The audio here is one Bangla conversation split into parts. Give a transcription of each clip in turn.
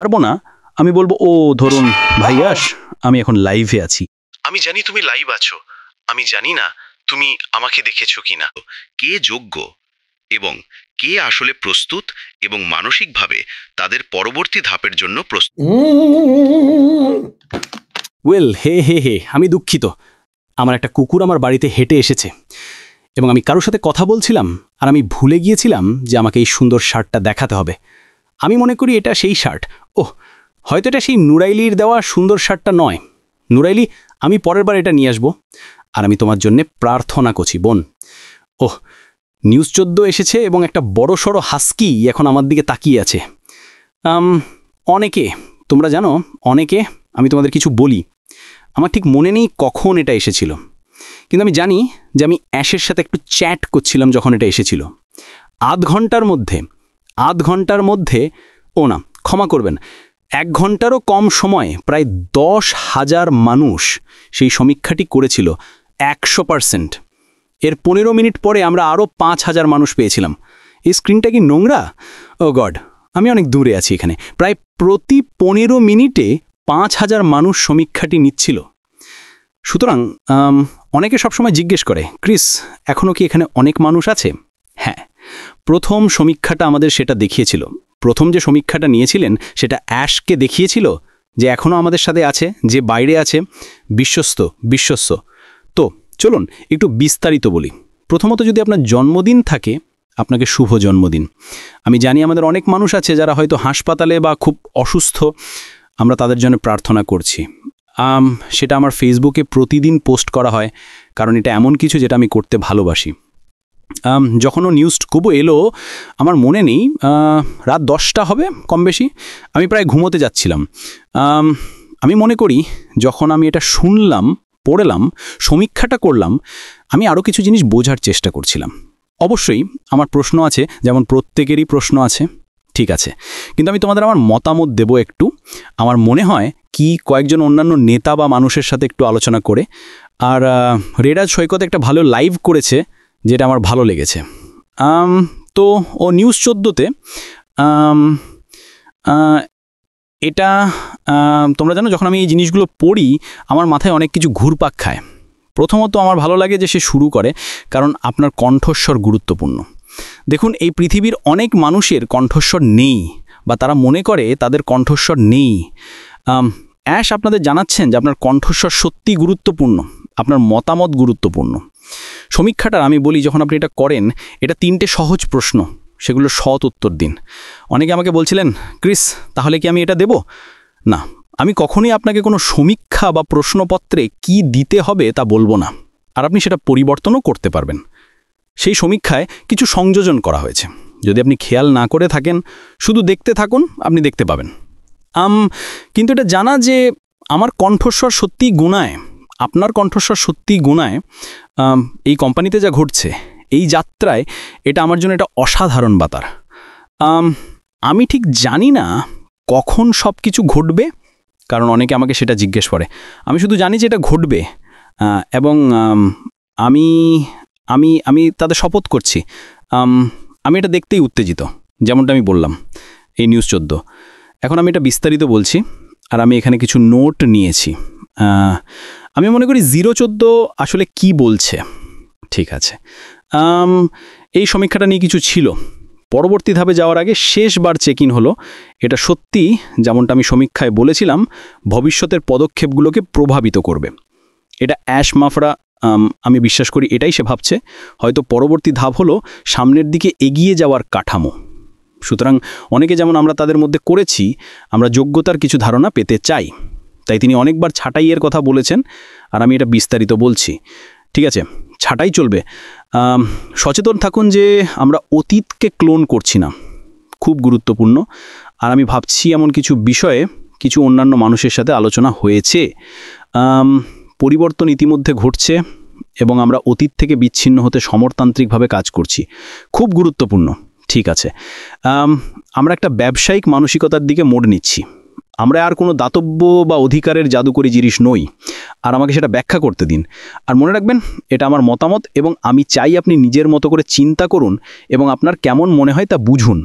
পারবো না। আমি বলবো, ও ধরুন ভাইয়াস, আমি এখন লাইভে আছি। আমি জানি তুমি লাইভ আছো, আমি জানি না তুমি আমাকে দেখেছো কিনা। কে যোগ্য এবং কে আসলে প্রস্তুত এবং মানসিকভাবে তাদের পরবর্তী ধাপের জন্য প্রস্তুত। ওয়েল, হে হে হে, আমি দুঃখিত। আমার একটা কুকুর আমার বাড়িতে হেঁটে এসেছে এবং আমি কারোর সাথে কথা বলছিলাম আর আমি ভুলে গিয়েছিলাম যে আমাকে এই সুন্দর শার্টটা দেখাতে হবে। আমি মনে করি এটা সেই শার্ট। ওহ, হয়তো এটা সেই নুরাইলির দেওয়া সুন্দর শার্টটা নয়। নুরাইলি, আমি পরের বার এটা নিয়ে আসবো। আর আমি তোমার জন্যে প্রার্থনা করছি বোন। ওহ, নিউজ 14 এসেছে এবং একটা বড় সড়ো হাস্কি এখন আমার দিকে তাকিয়ে আছে। অনেকে, তোমরা জানো, অনেকে, আমি তোমাদের কিছু বলি। আমার ঠিক মনে নেই কখন এটা এসেছিল, কিন্তু আমি জানি যে আমি অ্যাশের সাথে একটু চ্যাট করছিলাম যখন এটা এসেছিল। আধ ঘন্টার মধ্যে, ও না, ক্ষমা করবেন, 1 ঘন্টারও কম সময়ে প্রায় 10,000 মানুষ সেই সমীক্ষাটি করেছিল 100%। এর 15 মিনিট পরে আমরা আরও 5,000 মানুষ পেয়েছিলাম। এই স্ক্রিনটা কি নোংরা? ও গড, আমি অনেক দূরে আছি এখানে। প্রায় প্রতি 15 মিনিটে 5,000 মানুষ সমীক্ষাটি নিচ্ছিল। সুতরাং অনেকে সবসময় জিজ্ঞেস করে, ক্রিস, এখনও কি এখানে অনেক মানুষ আছে? হ্যাঁ, প্রথম সমীক্ষাটা আমাদের সেটা দেখিয়েছিল। প্রথম যে সমীক্ষাটা নিয়েছিলেন সেটা অ্যাশকে দেখিয়েছিল যে এখনও আমাদের সাথে আছে, যে বাইরে আছে, বিশ্বস্ত। তো চলুন একটু বিস্তারিত বলি। প্রথমত, যদি আপনার জন্মদিন থাকে, আপনাকে শুভ জন্মদিন। আমি জানি আমাদের অনেক মানুষ আছে যারা হয়তো হাসপাতালে বা খুব অসুস্থ, আমরা তাদের জন্য প্রার্থনা করছি। সেটা আমার ফেসবুকে প্রতিদিন পোস্ট করা হয়, কারণ এটা এমন কিছু যেটা আমি করতে ভালোবাসি। যখনও নিউজ খুব এলো, আমার মনে নেই, রাত 10টা হবে কম বেশি, আমি প্রায় ঘুমোতে যাচ্ছিলাম। আমি মনে করি যখন আমি এটা শুনলাম, পড়লাম, সমীক্ষাটা করলাম, আমি আরও কিছু জিনিস বোঝার চেষ্টা করছিলাম। অবশ্যই আমার প্রশ্ন আছে, যেমন প্রত্যেকেরই প্রশ্ন আছে, ঠিক আছে, কিন্তু আমি তোমাদের আমার মতামত দেব একটু। আমার মনে হয় কি কয়েকজন অন্যান্য নেতা বা মানুষের সাথে একটু আলোচনা করে। আর রেডাজ সৈকত একটা ভালো লাইভ করেছে, যেটা আমার ভালো লেগেছে। তো ও নিউজ 14তে এটা, তোমরা জানো, যখন আমি এই জিনিসগুলো পড়ি আমার মাথায় অনেক কিছু ঘুরপাক খায়। প্রথমত আমার ভালো লাগে যে সে শুরু করে, কারণ আপনার কণ্ঠস্বর গুরুত্বপূর্ণ। দেখুন, এই পৃথিবীর অনেক মানুষের কণ্ঠস্বর নেই, বা তারা মনে করে তাদের কণ্ঠস্বর নেই। অ্যাশ আপনাদের জানাচ্ছেন যে আপনার কণ্ঠস্বর সত্যি গুরুত্বপূর্ণ, আপনার মতামত গুরুত্বপূর্ণ। সমীক্ষাটার আমি বলি, যখন আপনি এটা করেন, এটা 3টে সহজ প্রশ্ন, সেগুলো সৎ উত্তর দিন। অনেকে আমাকে বলছিলেন, ক্রিস, তাহলে কি আমি এটা দেব? না, আমি কখনোই আপনাকে কোনো সমীক্ষা বা প্রশ্নপত্রে কি দিতে হবে তা বলবো না। আর আপনি সেটা পরিবর্তনও করতে পারবেন। সেই সমীক্ষায় কিছু সংযোজন করা হয়েছে, যদি আপনি খেয়াল না করে থাকেন, শুধু দেখতে থাকুন, আপনি দেখতে পাবেন। কিন্তু এটা জানা যে আমার কণ্ঠস্বর সত্যিই গুণায়, আপনার কণ্ঠস্বর সত্যিই গুণায়। এই কোম্পানিতে যা ঘটছে, এই যাত্রায়, এটা আমার জন্য এটা অসাধারণ বার্তা। আমি ঠিক জানি না কখন সব কিছু ঘটবে, কারণ অনেকে আমাকে সেটা জিজ্ঞেস করে। আমি শুধু জানি যে এটা ঘটবে, এবং আমি আমি আমি তাদের শপথ করছি। আমি এটা দেখতেই উত্তেজিত, যেমনটা আমি বললাম, এই নিউজ 14। এখন আমি এটা বিস্তারিত বলছি, আর আমি এখানে কিছু নোট নিয়েছি। আমি মনে করি 014 আসলে কি বলছে। ঠিক আছে, এই সমীক্ষাটা নিয়ে কিছু ছিল। পরবর্তী ধাপে যাওয়ার আগে শেষবার চেক ইন হলো, এটা সত্যি যেমনটা আমি সমীক্ষায় বলেছিলাম ভবিষ্যতের পদক্ষেপগুলোকে প্রভাবিত করবে। এটা অ্যাশ মাফরা, আমি বিশ্বাস করি এটাই সে ভাবছে। হয়তো পরবর্তী ধাপ হলো সামনের দিকে এগিয়ে যাওয়ার কাঠামো। সুতরাং অনেকে যেমন আমরা তাদের মধ্যে করেছি, আমরা যোগ্যতার কিছু ধারণা পেতে চাই। তাই তিনি অনেকবার ছাঁটাইয়ের কথা বলেছেন, আর আমি এটা বিস্তারিত বলছি। ঠিক আছে, ছাঁটাই চলবে। সচেতন থাকুন যে আমরা অতীতকে ক্লোন করছি না, খুব গুরুত্বপূর্ণ। আর আমি ভাবছি এমন কিছু বিষয়ে কিছু অন্যান্য মানুষের সাথে আলোচনা হয়েছে। পরিবর্তন ইতিমধ্যে ঘটছে এবং আমরা অতীত থেকে বিচ্ছিন্ন হতে সমরতান্ত্রিকভাবে কাজ করছি, খুব গুরুত্বপূর্ণ। ঠিক আছে, আমরা একটা ব্যবসায়িক মানসিকতার দিকে মোড় নিচ্ছি। আমরা আর কোনো দাতব্য বা অধিকারের জাদুকরী জিনিস নই, আর আমাকে সেটা ব্যাখ্যা করতে দিন। আর মনে রাখবেন, এটা আমার মতামত এবং আমি চাই আপনি নিজের মতো করে চিন্তা করুন এবং আপনার কেমন মনে হয় তা বুঝুন।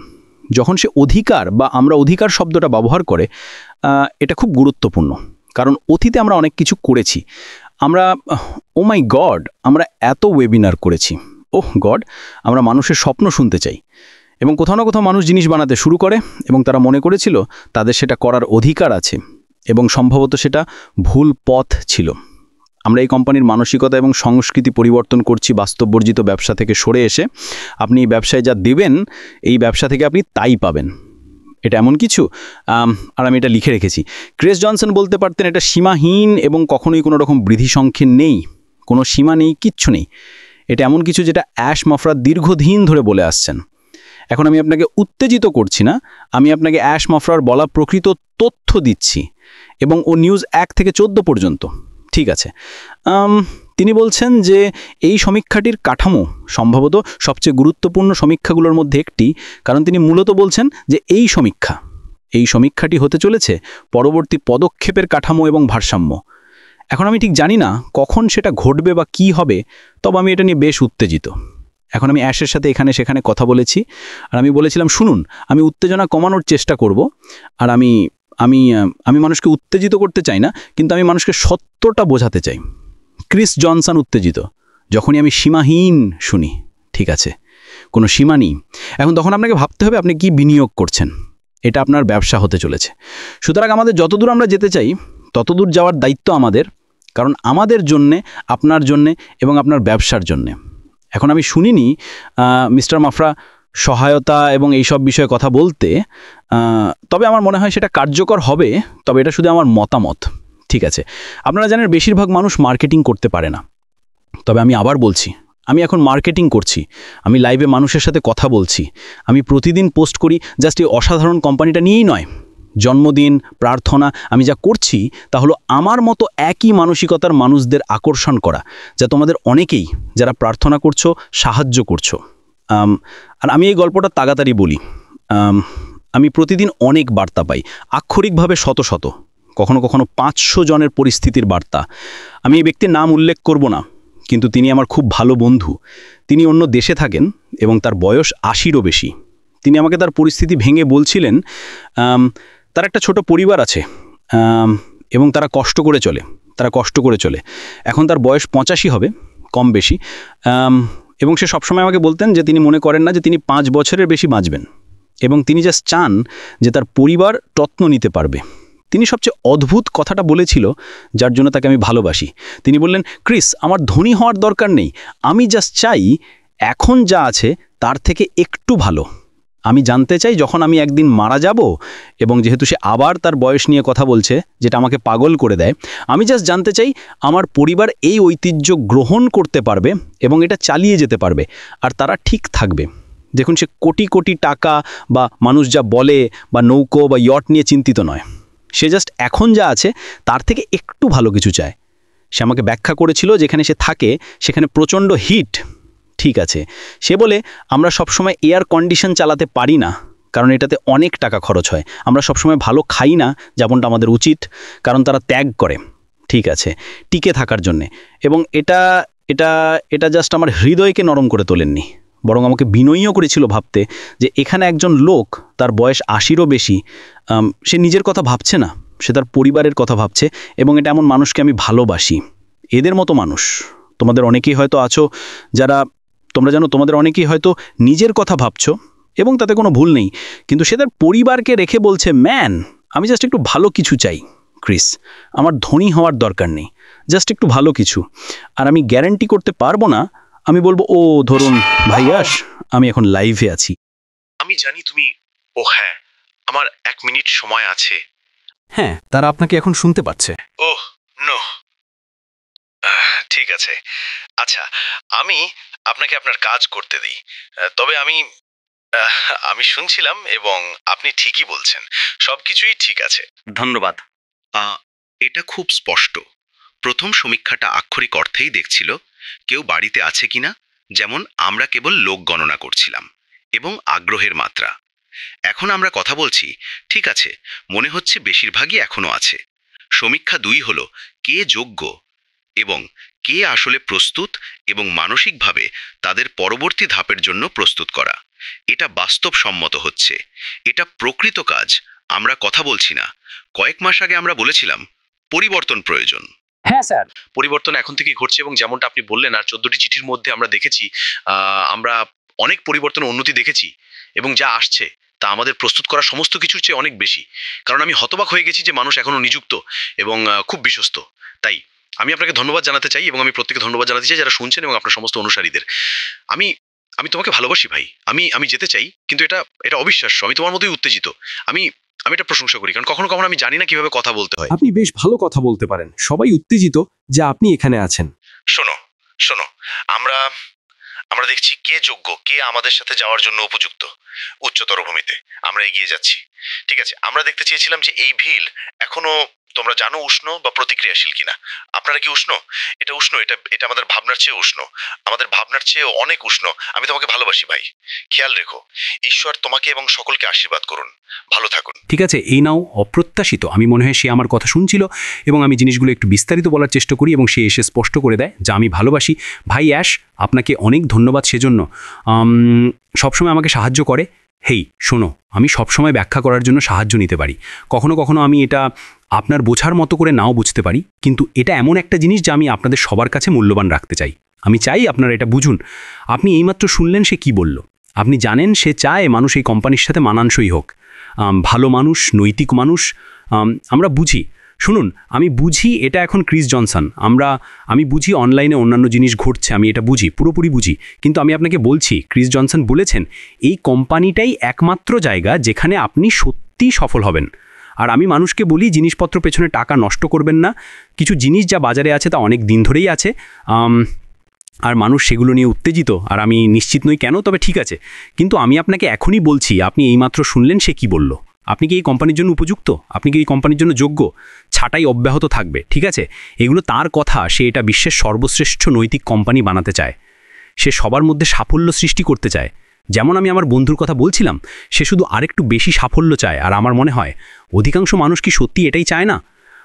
যখন সে অধিকার বা আমরা অধিকার শব্দটা ব্যবহার করে, এটা খুব গুরুত্বপূর্ণ। কারণ অতীতে আমরা অনেক কিছু করেছি। আমরা ও মাই গড, আমরা এত ওয়েবিনার করেছি। ওহ গড, আমরা মানুষের স্বপ্ন শুনতে চাই। এবং কোথাও না কোথাও মানুষ জিনিস বানাতে শুরু করে এবং তারা মনে করেছিল তাদের সেটা করার অধিকার আছে, এবং সম্ভবত সেটা ভুল পথ ছিল। আমরা এই কোম্পানির মানসিকতা এবং সংস্কৃতি পরিবর্তন করছি বাস্তববর্জিত ব্যবসা থেকে সরে এসে। আপনি এই ব্যবসায় যা দেবেন, এই ব্যবসা থেকে আপনি তাই পাবেন। এটা এমন কিছু, আর আমি এটা লিখে রেখেছি। ক্রিস জনসন বলতে পারতেন এটা সীমাহীন এবং কখনোই কোনো রকম বৃদ্ধি সংখ্যে নেই, কোনো সীমা নেই, কিচ্ছু নেই। এটা এমন কিছু যেটা অ্যাশ মফরা দীর্ঘদিন ধরে বলে আসছেন। এখন আমি আপনাকে উত্তেজিত করছি না, আমি আপনাকে অ্যাশ মফরার বলা প্রকৃত তথ্য দিচ্ছি, এবং ও নিউজ 1 থেকে 14 পর্যন্ত। ঠিক আছে, তিনি বলছেন যে এই সমীক্ষাটির কাঠামো সম্ভবত সবচেয়ে গুরুত্বপূর্ণ সমীক্ষাগুলোর মধ্যে একটি, কারণ তিনি মূলত বলছেন যে এই সমীক্ষাটি হতে চলেছে পরবর্তী পদক্ষেপের কাঠামো এবং ভারসাম্য। এখন আমি ঠিক জানি না কখন সেটা ঘটবে বা কি হবে, তবে আমি এটা নিয়ে বেশ উত্তেজিত। এখন আমি অ্যাশের সাথে এখানে সেখানে কথা বলেছি, আর আমি বলেছিলাম শুনুন, আমি উত্তেজনা কমানোর চেষ্টা করব, আর আমি আমি আমি মানুষকে উত্তেজিত করতে চাই না, কিন্তু আমি মানুষকে সত্যটা বোঝাতে চাই। ক্রিস জনসন উত্তেজিত যখনই আমি সীমাহীন শুনি। ঠিক আছে, কোনো সীমা নেই। এখন তখন আপনাকে ভাবতে হবে আপনি কি বিনিয়োগ করছেন। এটা আপনার ব্যবসা হতে চলেছে। সুতরাং আমাদের যতদূর আমরা যেতে চাই ততদূর যাওয়ার দায়িত্ব আমাদের, কারণ আমাদের জন্যে, আপনার জন্যে এবং আপনার ব্যবসার জন্যে। এখন আমি শুনিনি মিস্টার মাফরা সহায়তা এবং এইসব বিষয়ে কথা বলতে, তবে আমার মনে হয় সেটা কার্যকর হবে, তবে এটা শুধু আমার মতামত। ঠিক আছে, আপনারা জানেন বেশিরভাগ মানুষ মার্কেটিং করতে পারে না, তবে আমি আবার বলছি, আমি এখন মার্কেটিং করছি। আমি লাইভে মানুষের সাথে কথা বলছি, আমি প্রতিদিন পোস্ট করি, জাস্ট এই অসাধারণ কোম্পানিটা নিয়েই নয়। জন্মদিন, প্রার্থনা, আমি যা করছি তা হলো আমার মতো একই মানসিকতার মানুষদের আকর্ষণ করা, যা তোমাদের অনেকেই যারা প্রার্থনা করছো, সাহায্য করছো। আর আমি এই গল্পটা তাড়াতাড়ি বলি। আমি প্রতিদিন অনেক বার্তা পাই, আক্ষরিকভাবে শত শত, কখনো কখনো 500 জনের পরিস্থিতির বার্তা। আমি এই ব্যক্তির নাম উল্লেখ করব না, কিন্তু তিনি আমার খুব ভালো বন্ধু। তিনি অন্য দেশে থাকেন এবং তার বয়স 80-রও বেশি। তিনি আমাকে তার পরিস্থিতি ভেঙে বলছিলেন তার একটা ছোট পরিবার আছে এবং তারা কষ্ট করে চলে। এখন তার বয়স 85 হবে, কম বেশি। এবং সে সবসময় আমাকে বলতেন যে তিনি মনে করেন না যে তিনি 5 বছরের বেশি বাঁচবেন, এবং তিনি জাস্ট চান যে তার পরিবার যত্ন নিতে পারবে। তিনি সবচেয়ে অদ্ভুত কথাটা বলেছিল, যার জন্য তাকে আমি ভালোবাসি। তিনি বললেন, ক্রিস, আমার ধনী হওয়ার দরকার নেই, আমি জাস্ট চাই এখন যা আছে তার থেকে একটু ভালো। আমি জানতে চাই যখন আমি একদিন মারা যাব, এবং যেহেতু সে আবার তার বয়স নিয়ে কথা বলছে, যেটা আমাকে পাগল করে দেয়, আমি জাস্ট জানতে চাই আমার পরিবার এই ঐতিহ্য গ্রহণ করতে পারবে এবং এটা চালিয়ে যেতে পারবে, আর তারা ঠিক থাকবে। দেখুন, সে কোটি কোটি টাকা বা মানুষ যা বলে বা নৌকো বা ইয়ট নিয়ে চিন্তিত নয়। সে জাস্ট এখন যা আছে তার থেকে একটু ভালো কিছু চায়। সে আমাকে ব্যাখ্যা করেছিল যেখানে সে থাকে সেখানে প্রচণ্ড হিট। ঠিক আছে, সে বলে আমরা সবসময় এয়ার কন্ডিশন চালাতে পারি না, কারণ এটাতে অনেক টাকা খরচ হয়। আমরা সবসময় ভালো খাই না, যেমনটা আমাদের উচিত, কারণ তারা ত্যাগ করে, ঠিক আছে, টিকে থাকার জন্যে। এবং এটা এটা এটা জাস্ট আমার হৃদয়কে নরম করে তোলেননি, বরং আমাকে বিনয়ীও করেছিল ভাবতে যে এখানে একজন লোক, তার বয়স 80-রও বেশি, সে নিজের কথা ভাবছে না, সে তার পরিবারের কথা ভাবছে। এবং এটা এমন মানুষকে আমি ভালোবাসি। এদের মতো মানুষ তোমাদের অনেকেই হয়তো আছো, যারা তোমরা জানো তোমাদের অনেকেই হয়তো নিজের কথা ভাবছো, এবং তাতে কোনো ভুল নেই, কিন্তু সে তার পরিবারকে রেখে বলছে, ম্যান, আমি জাস্ট একটু ভালো কিছু চাই ক্রিস, আমার ধনী হওয়ার দরকার নেই, জাস্ট একটু ভালো কিছু। আর আমি গ্যারান্টি করতে পারবো না, আমি বলবো, ও ধরুন ভাইয়াস, আমি এখন লাইভে আছি। আমি জানি তুমি, ও হ্যাঁ, আমার 1 মিনিট সময় আছে। হ্যাঁ, তারা আপনাকে এখন শুনতে পাচ্ছে। ওহ নো, ঠিক আছে, আচ্ছা, আমি আপনাকে আপনার কাজ করতে দিই। তবে আমি শুনছিলাম এবং আপনি ঠিকই বলছেন, সবকিছুই ঠিক আছে। ধন্যবাদ। এটা খুব স্পষ্ট। প্রথম সমীক্ষাটা আক্ষরিক অর্থেই দেখছিল কেউ বাড়িতে আছে কিনা, যেমন আমরা কেবল লোক গণনা করছিলাম, এবং আগ্রহের মাত্রা। এখন আমরা কথা বলছি, ঠিক আছে, মনে হচ্ছে বেশিরভাগই এখনো আছে। সমীক্ষা 2 হলো কে যোগ্য এবং কে আসলে প্রস্তুত এবং মানসিকভাবে তাদের পরবর্তী ধাপের জন্য প্রস্তুত করা। এটা বাস্তবসম্মত হচ্ছে, এটা প্রকৃত কাজ। আমরা কথা বলছি না। কয়েক মাস আগে আমরা বলেছিলাম পরিবর্তন প্রয়োজন। হ্যাঁ স্যার। পরিবর্তন এখন থেকেই ঘটছে এবং যেমনটা আপনি বললেন, আর 14টি চিঠির মধ্যে আমরা দেখেছি, আমরা অনেক পরিবর্তন উন্নতি দেখেছি এবং যা আসছে তা আমাদের প্রস্তুত করা সমস্ত কিছুর চেয়ে অনেক বেশি। কারণ আমি হতবাক হয়ে গেছি যে মানুষ এখনো নিযুক্ত এবং খুব বিশ্বস্ত। তাই আমি আপনাকে ধন্যবাদ জানাতে চাই এবং আমি প্রত্যেকে ধন্যবাদ জানাতে চাই যারা শুনছেন এবং আপনার সমস্ত অনুসারীদের। আমি আমি তোমাকে ভালোবাসি ভাই। আমি যেতে চাই, কিন্তু এটা এটা অবিশ্বাস্য। আমি তোমার মতোই উত্তেজিত। আমি আমি এটা প্রশংসা করি, কারণ কখনো কখনো আমি জানি না কিভাবে কথা বলতে হয়। আপনি বেশ ভালো কথা বলতে পারেন, সবাই উত্তেজিত যে আপনি এখানে আছেন। শোনো শোনো, আমরা আমরা দেখছি কে যোগ্য, কে আমাদের সাথে যাওয়ার জন্য উপযুক্ত। উচ্চতর ভূমিতে আমরা এগিয়ে যাচ্ছি। ঠিক আছে, আমরা দেখতে চেয়েছিলাম যে এই ভিল এখনো তোমরা জানো উষ্ণ বা প্রতিক্রিয়াশীল কিনা। আপনারা কি উষ্ণ? এটা উষ্ণ, এটা এটা আমাদের ভাবনার চেয়ে উষ্ণ, আমাদের ভাবনার চেয়ে অনেক উষ্ণ। আমি তোমাকে ভালোবাসি ভাই। খেয়াল রেখো। ঈশ্বর তোমাকে এবং সকলকে আশীর্বাদ করুন। ভালো থাকুন। ঠিক আছে, এই নাও অপ্রত্যাশিত। আমি মনে হয় সে আমার কথা শুনছিল এবং আমি জিনিসগুলো একটু বিস্তারিত বলার চেষ্টা করি এবং সে এসে স্পষ্ট করে দেয় যা আমি ভালোবাসি। ভাই অ্যাশ, আপনাকে অনেক ধন্যবাদ সেজন্য। সবসময় আমাকে সাহায্য করে। হেই শোনো, আমি সবসময় ব্যাখ্যা করার জন্য সাহায্য নিতে পারি। কখনো কখনো আমি এটা আপনার বোঝার মতো করে নাও বুঝতে পারি, কিন্তু এটা এমন একটা জিনিস যা আমি আপনাদের সবার কাছে মূল্যবান রাখতে চাই। আমি চাই আপনারা এটা বুঝুন। আপনি এইমাত্র শুনলেন সে কি বলল। আপনি জানেন সে চায় মানুষ এই কোম্পানির সাথে মানানসই হোক, ভালো মানুষ, নৈতিক মানুষ। আমরা বুঝি, শুনুন, আমি বুঝি এটা এখন ক্রিস জনসন। আমি বুঝি অনলাইনে অন্যান্য জিনিস ঘটছে, আমি এটা বুঝি, পুরোপুরি বুঝি। কিন্তু আমি আপনাকে বলছি, ক্রিস জনসন বলেছেন এই কোম্পানিটাই একমাত্র জায়গা যেখানে আপনি সত্যিই সফল হবেন। আর আমি মানুষকে বলি জিনিসপত্র পেছনে টাকা নষ্ট করবেন না। কিছু জিনিস যা বাজারে আছে তা অনেক দিন ধরেই আছে, আর মানুষ সেগুলো নিয়ে উত্তেজিত, আর আমি নিশ্চিত নই কেন, তবে ঠিক আছে। কিন্তু আমি আপনাকে এখনই বলছি, আপনি এইমাত্র শুনলেন সে কি বলল। আপনি কি এই কোম্পানির জন্য উপযুক্ত? আপনি কি এই কোম্পানির জন্য যোগ্য? ছাঁটাই অব্যাহত থাকবে, ঠিক আছে? এগুলো তার কথা। সে এটা বিশ্বের সর্বশ্রেষ্ঠ নৈতিক কোম্পানি বানাতে চায়। সে সবার মধ্যে সাফল্য সৃষ্টি করতে চায়। যেমন আমি আমার বন্ধুর কথা বলছিলাম, সে শুধু আরেকটু বেশি সাফল্য চায়। আর আমার মনে হয় অধিকাংশ মানুষ কি সত্যি এটাই চায় না?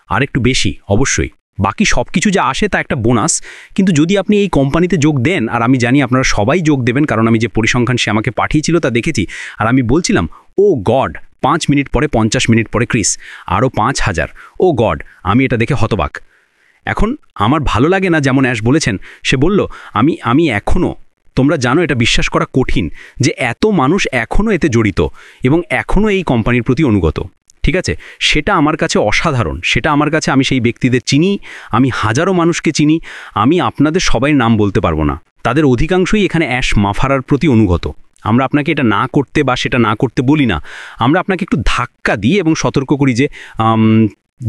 আরেকটু বেশি, অবশ্যই। বাকি সব কিছু যা আসে তা একটা বোনাস। কিন্তু যদি আপনি এই কোম্পানিতে যোগ দেন, আর আমি জানি আপনারা সবাই যোগ দেবেন, কারণ আমি যে পরিসংখ্যান সে আমাকে পাঠিয়েছিল তা দেখেছি। আর আমি বলছিলাম, ও গড, 5 মিনিট পরে, 50 মিনিট পরে ক্রিস, আরও 5000। ও গড, আমি এটা দেখে হতবাক। এখন আমার ভালো লাগে না, যেমন অ্যাশ বলেছেন, সে বলল আমি এখনও, তোমরা জানো এটা বিশ্বাস করা কঠিন যে এত মানুষ এখনও এতে জড়িত এবং এখনও এই কোম্পানির প্রতি অনুগত। ঠিক আছে, সেটা আমার কাছে অসাধারণ। সেটা আমার কাছে, আমি সেই ব্যক্তিদের চিনি, আমি হাজারো মানুষকে চিনি। আমি আপনাদের সবাই নাম বলতে পারবো না, তাদের অধিকাংশই এখানে অ্যাশ মাফারার প্রতি অনুগত। আমরা আপনাকে এটা না করতে বা সেটা না করতে বলি না। আমরা আপনাকে একটু ধাক্কা দিই এবং সতর্ক করি যে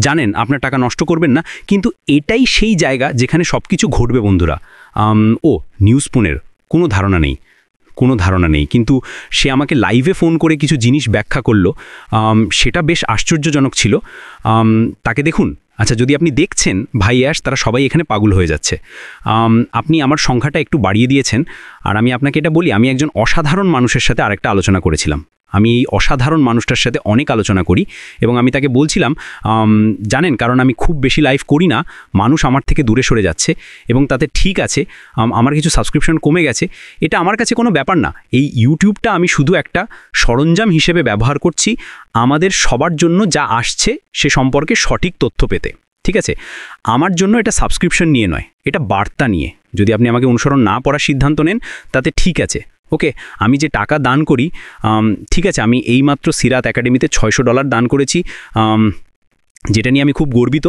জানেন আপনার টাকা নষ্ট করবেন না। কিন্তু এটাই সেই জায়গা যেখানে সব কিছু ঘটবে বন্ধুরা। নিউজপুনের কোনো ধারণা নেই, কিন্তু সে আমাকে লাইভে ফোন করে কিছু জিনিস ব্যাখ্যা করলো। সেটা বেশ আশ্চর্যজনক ছিল। তাকে দেখুন। আচ্ছা, যদি আপনি দেখছেন ভাই অ্যাশ, তারা সবাই এখানে পাগল হয়ে যাচ্ছে। আপনি আমার সংখ্যাটা একটু বাড়িয়ে দিয়েছেন। আর আমি আপনাকে এটা বলি, আমি একজন অসাধারণ মানুষের সাথে আরেকটা আলোচনা করেছিলাম। আমি এই অসাধারণ মানুষটার সাথে অনেক আলোচনা করি এবং আমি তাকে বলছিলাম, জানেন, কারণ আমি খুব বেশি লাইভ করি না, মানুষ আমার থেকে দূরে সরে যাচ্ছে এবং তাতে ঠিক আছে, আমার কিছু সাবস্ক্রিপশন কমে গেছে। এটা আমার কাছে কোনো ব্যাপার না। এই ইউটিউবটা আমি শুধু একটা সরঞ্জাম হিসেবে ব্যবহার করছি আমাদের সবার জন্য যা আসছে সে সম্পর্কে সঠিক তথ্য পেতে। ঠিক আছে, আমার জন্য এটা সাবস্ক্রিপশন নিয়ে নয়, এটা বার্তা নিয়ে। যদি আপনি আমাকে অনুসরণ না করার সিদ্ধান্ত নেন তাতে ঠিক আছে, ওকে। আমি যে টাকা দান করি, ঠিক আছে, আমি এইমাত্র সিরাত একাডেমিতে $600 দান করেছি, যেটা নিয়ে আমি খুব গর্বিত।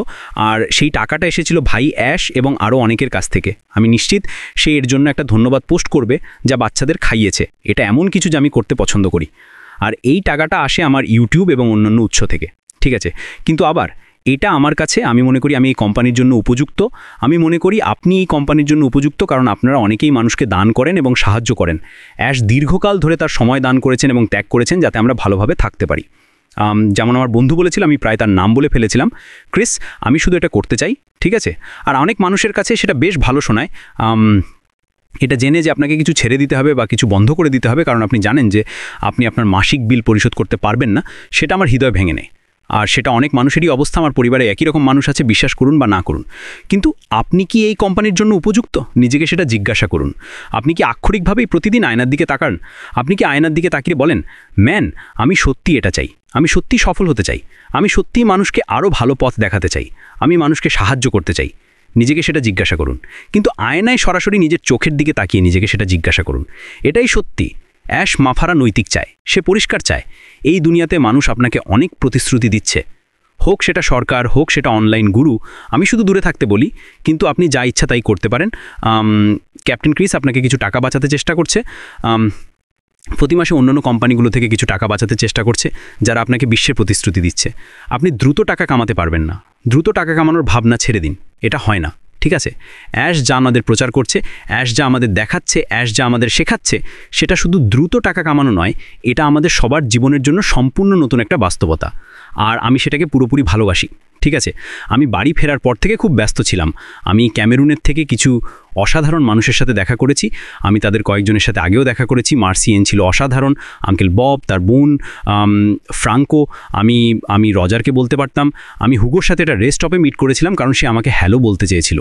আর সেই টাকাটা এসেছিল ভাই অ্যাশ এবং আরও অনেকের কাছ থেকে। আমি নিশ্চিত সে এর জন্য একটা ধন্যবাদ পোস্ট করবে, যা বাচ্চাদের খাইয়েছে। এটা এমন কিছু যা আমি করতে পছন্দ করি। আর এই টাকাটা আসে আমার ইউটিউব এবং অন্যান্য উৎস থেকে। ঠিক আছে, কিন্তু আবার এটা আমার কাছে, আমি মনে করি আমি এই কোম্পানির জন্য উপযুক্ত। আমি মনে করি আপনি এই কোম্পানির জন্য উপযুক্ত, কারণ আপনারা অনেকেই মানুষকে দান করেন এবং সাহায্য করেন। অ্যাশ দীর্ঘকাল ধরে তার সময় দান করেছেন এবং ত্যাগ করেছেন যাতে আমরা ভালোভাবে থাকতে পারি। যেমন আমার বন্ধু বলেছিল, আমি প্রায় তার নাম বলে ফেলেছিলাম, ক্রিস, আমি শুধু এটা করতে চাই। ঠিক আছে, আর অনেক মানুষের কাছে সেটা বেশ ভালো শোনায়, এটা জেনে যে আপনাকে কিছু ছেড়ে দিতে হবে বা কিছু বন্ধ করে দিতে হবে, কারণ আপনি জানেন যে আপনি আপনার মাসিক বিল পরিশোধ করতে পারবেন না। সেটা আমার হৃদয় ভেঙে নেয়। আর সেটা অনেক মানুষেরই অবস্থা, আমার পরিবারে একই রকম মানুষ আছে, বিশ্বাস করুন বা না করুন। কিন্তু আপনি কি এই কোম্পানির জন্য উপযুক্ত? নিজেকে সেটা জিজ্ঞাসা করুন। আপনি কি আক্ষরিকভাবেই প্রতিদিন আয়নার দিকে তাকান? আপনি কি আয়নার দিকে তাকিয়ে বলেন, ম্যান, আমি সত্যি এটা চাই, আমি সত্যি সফল হতে চাই, আমি সত্যিই মানুষকে আরও ভালো পথ দেখাতে চাই, আমি মানুষকে সাহায্য করতে চাই? নিজেকে সেটা জিজ্ঞাসা করুন। কিন্তু আয়নায় সরাসরি নিজের চোখের দিকে তাকিয়ে নিজেকে সেটা জিজ্ঞাসা করুন। এটাই সত্যি। অ্যাশ মাফারা নৈতিক চায়, সে পরিষ্কার চায়। এই দুনিয়াতে মানুষ আপনাকে অনেক প্রতিশ্রুতি দিচ্ছে, হোক সেটা সরকার, হোক সেটা অনলাইন গুরু। আমি শুধু দূরে থাকতে বলি, কিন্তু আপনি যা ইচ্ছা তাই করতে পারেন। ক্যাপ্টেন ক্রিস আপনাকে কিছু টাকা বাঁচাতে চেষ্টা করছে, প্রতি মাসে অন্যান্য কোম্পানিগুলো থেকে কিছু টাকা বাঁচাতে চেষ্টা করছে, যারা আপনাকে বিশ্বের প্রতিশ্রুতি দিচ্ছে। আপনি দ্রুত টাকা কামাতে পারবেন না। দ্রুত টাকা কামানোর ভাবনা ছেড়ে দিন, এটা হয় না, ঠিক আছে? অ্যাশ যা আমাদের প্রচার করছে, অ্যাশ যা আমাদের দেখাচ্ছে, অ্যাশ যা আমাদের শেখাচ্ছে, সেটা শুধু দ্রুত টাকা কামানো নয়, এটা আমাদের সবার জীবনের জন্য সম্পূর্ণ নতুন একটা বাস্তবতা। আর আমি সেটাকে পুরোপুরি ভালোবাসি, ঠিক আছে? আমি বাড়ি ফেরার পর থেকে খুব ব্যস্ত ছিলাম। আমি ক্যামেরুনের থেকে কিছু অসাধারণ মানুষের সাথে দেখা করেছি। আমি তাদের কয়েকজনের সাথে আগেও দেখা করেছি। মার্সিয়েন ছিল অসাধারণ, আঙ্কেল বব, তার বোন ফ্রাঙ্কো, আমি রজারকে বলতে পারতাম। আমি হুগোর সাথে একটা রেস্ট স্টপে মিট করেছিলাম, কারণ সে আমাকে হ্যালো বলতে চেয়েছিল।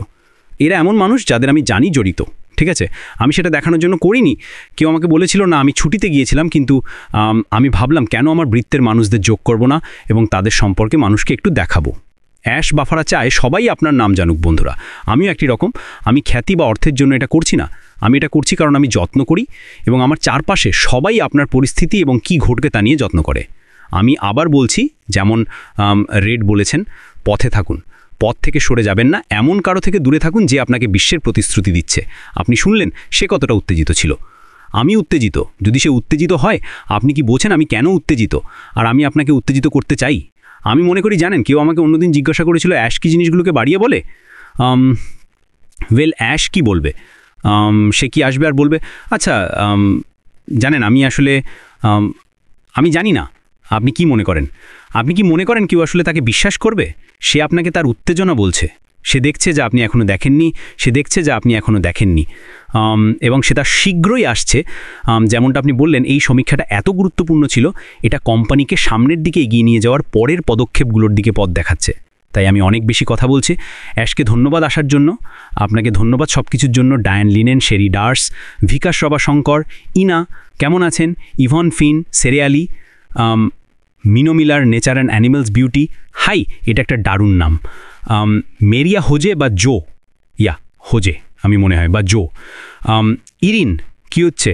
এরা এমন মানুষ যাদের আমি জানি জড়িত, ঠিক আছে? আমি সেটা দেখানোর জন্য করিনি। কেউ আমাকে বলেছিল না, আমি ছুটিতে গিয়েছিলাম, কিন্তু আমি ভাবলাম কেন আমার বৃত্তের মানুষদের যোগ করব না এবং তাদের সম্পর্কে মানুষকে একটু দেখাবো। অ্যাশ বাফারা চায় সবাই আপনার নাম জানুক বন্ধুরা। আমিও একই রকম। আমি খ্যাতি বা অর্থের জন্য এটা করছি না, আমি এটা করছি কারণ আমি যত্ন করি এবং আমার চারপাশে সবাই আপনার পরিস্থিতি এবং কি ঘটবে তা নিয়ে যত্ন করে। আমি আবার বলছি, যেমন রেড বলেছেন, পথে থাকুন, পথ থেকে সরে যাবেন না, এমন কারো থেকে দূরে থাকুন যে আপনাকে বিশ্বের প্রতিশ্রুতি দিচ্ছে। আপনি শুনলেন সে কতটা উত্তেজিত ছিল। আমি উত্তেজিত। যদি সে উত্তেজিত হয়, আপনি কি বোঝেন আমি কেন উত্তেজিত? আর আমি আপনাকে উত্তেজিত করতে চাই। আমি মনে করি, জানেন, কেউ আমাকে অন্যদিন জিজ্ঞাসা করেছিল অ্যাশ কি জিনিসগুলোকে বাড়িয়ে বলে। অ্যাশ কি বলবে? সে কি আসবে আর বলবে আচ্ছা জানেন, আমি জানি না আপনি কি মনে করেন। আপনি কি মনে করেন কেউ আসলে তাকে বিশ্বাস করবে? সে আপনাকে তার উত্তেজনা বলছে। সে দেখছে যা আপনি এখনও দেখেননি, সে দেখছে যা আপনি এখনও দেখেননি, এবং সেটা শীঘ্রই আসছে। যেমনটা আপনি বললেন, এই সমীক্ষাটা এত গুরুত্বপূর্ণ ছিল, এটা কোম্পানিকে সামনের দিকে এগিয়ে নিয়ে যাওয়ার পরের পদক্ষেপগুলোর দিকে পথ দেখাচ্ছে। তাই আমি অনেক বেশি কথা বলছি। অ্যাশকে ধন্যবাদ আসার জন্য, আপনাকে ধন্যবাদ সব কিছুর জন্য। ডায়ান লিনেন, শেরি ডার্স, ভিকাস রবাশঙ্কর, ইনা কেমন আছেন, ইভন ফিন, সেরেয়ালি, Mino Miller, nature and animals beauty. Hi, এটা একটা দারুণ নাম। মেরিয়া হোজে বা জো, হোজে আমি মনে হয়, বা জো। ইরিন কী হচ্ছে?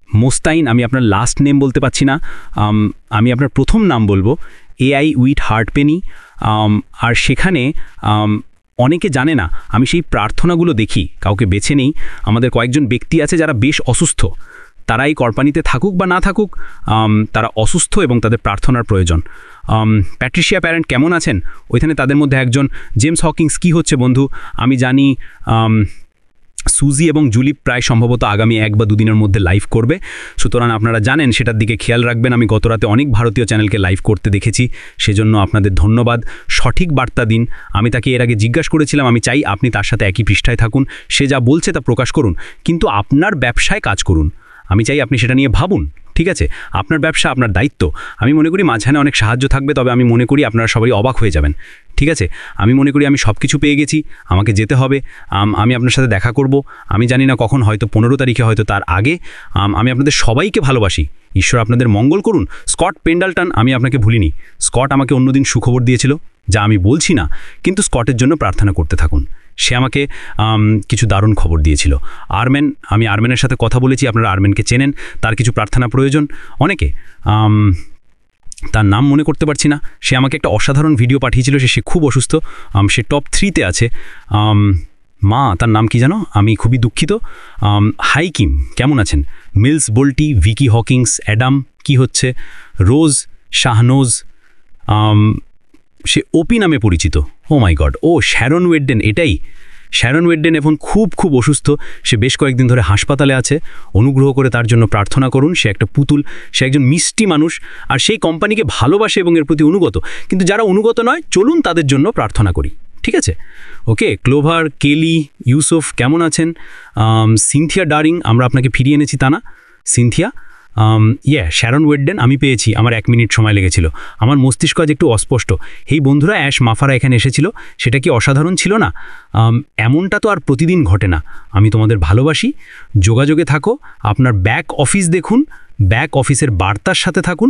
মোস্তাইন, আমি আপনার লাস্ট নেম বলতে পারছি না, আমি আপনার প্রথম নাম বলবো, AI উইথ হার্ট পেনি। আর সেখানে অনেকে জানে না, আমি সেই প্রার্থনাগুলো দেখি, কাউকে বেছে নেই। আমাদের কয়েকজন ব্যক্তি আছে যারা বেশ অসুস্থ, তারা এই কোম্পানিতে থাকুক বা না থাকুক, তারা অসুস্থ এবং তাদের প্রার্থনার প্রয়োজন। প্যাট্রিশিয়া প্যারেন্ট কেমন আছেন? ওইখানে তাদের মধ্যে একজন। জেমস হকিংস কী হচ্ছে বন্ধু? আমি জানি সুজি এবং জুলি প্রায় সম্ভবত আগামী 1 বা 2 দিনের মধ্যে লাইভ করবে, সুতরাং আপনারা জানেন সেটার দিকে খেয়াল রাখবেন। আমি গত রাতে অনেক ভারতীয় চ্যানেলকে লাইভ করতে দেখেছি, সেজন্য আপনাদের ধন্যবাদ। সঠিক বার্তা দিন। আমি তাকে এর আগে জিজ্ঞাসা করেছিলাম, আমি চাই আপনি তার সাথে একই পৃষ্ঠায় থাকুন, সে যা বলছে তা প্রকাশ করুন, কিন্তু আপনার ব্যবসায় কাজ করুন। আমি চাই আপনি সেটা নিয়ে ভাবুন, ঠিক আছে? আপনার ব্যবসা, আপনার দায়িত্ব। আমি মনে করি মাঝখানে অনেক সাহায্য থাকবে, তবে আমি মনে করি আপনারা সবাই অবাক হয়ে যাবেন, ঠিক আছে? আমি মনে করি আমি সব কিছু পেয়ে গেছি, আমাকে যেতে হবে। আমি আপনার সাথে দেখা করব, আমি জানি না কখন, হয়তো 15 তারিখে, হয়তো তার আগে। আমি আপনাদের সবাইকে ভালোবাসি। ঈশ্বর আপনাদের মঙ্গল করুন। স্কট পেন্ডালটন, আমি আপনাকে ভুলিনি। স্কট আমাকে অন্যদিন সুখবর দিয়েছিল, যা আমি বলছি না, কিন্তু স্কটের জন্য প্রার্থনা করতে থাকুন। সে আমাকে কিছু দারুণ খবর দিয়েছিল। আরম্যান, আমি আরম্যানের সাথে কথা বলেছি, আপনারা আরম্যানকে চেনেন, তার কিছু প্রার্থনা প্রয়োজন অনেকে। তার নাম মনে করতে পারছি না। সে আমাকে একটা অসাধারণ ভিডিও পাঠিয়েছিল, সে খুব অসুস্থ, সে টপ 3-তে আছে। মা, তার নাম কি জানো? আমি খুবই দুঃখিত। হাই কিম, কেমন আছেন? মিলস বোল্টি, ভিকি হকিংস, অ্যাডাম কি হচ্ছে, রোজ, শাহনোজ, সে ওপি নামে পরিচিত। ও মাই গড, ও শ্যারন ওয়েডডেন, এটাই শ্যারন ওয়েডডেন এখন খুব অসুস্থ। সে বেশ কয়েকদিন ধরে হাসপাতালে আছে। অনুগ্রহ করে তার জন্য প্রার্থনা করুন। সে একটা পুতুল, সে একজন মিষ্টি মানুষ, আর সেই কোম্পানিকে ভালোবাসে এবং এর প্রতি অনুগত। কিন্তু যারা অনুগত নয়, চলুন তাদের জন্য প্রার্থনা করি, ঠিক আছে? ওকে, ক্লোভার, কেলি, ইউসুফ কেমন আছেন? সিনথিয়া ডারিং, আমরা আপনাকে ফিরিয়ে এনেছি তা না? সিনথিয়া, শ্যারন ওয়েডডেন আমি পেয়েছি, আমার 1 মিনিট সময় লেগেছিল। আমার মস্তিষ্ক আজ একটু অস্পষ্ট। এই বন্ধুরা অ্যাশ মাফারা এখানে এসেছিল, সেটা কি অসাধারণ ছিল না? এমনটা তো আর প্রতিদিন ঘটে না। আমি তোমাদের ভালোবাসি, যোগাযোগে থাকো, আপনার ব্যাক অফিস দেখুন, ব্যাক অফিসের বার্তার সাথে থাকুন।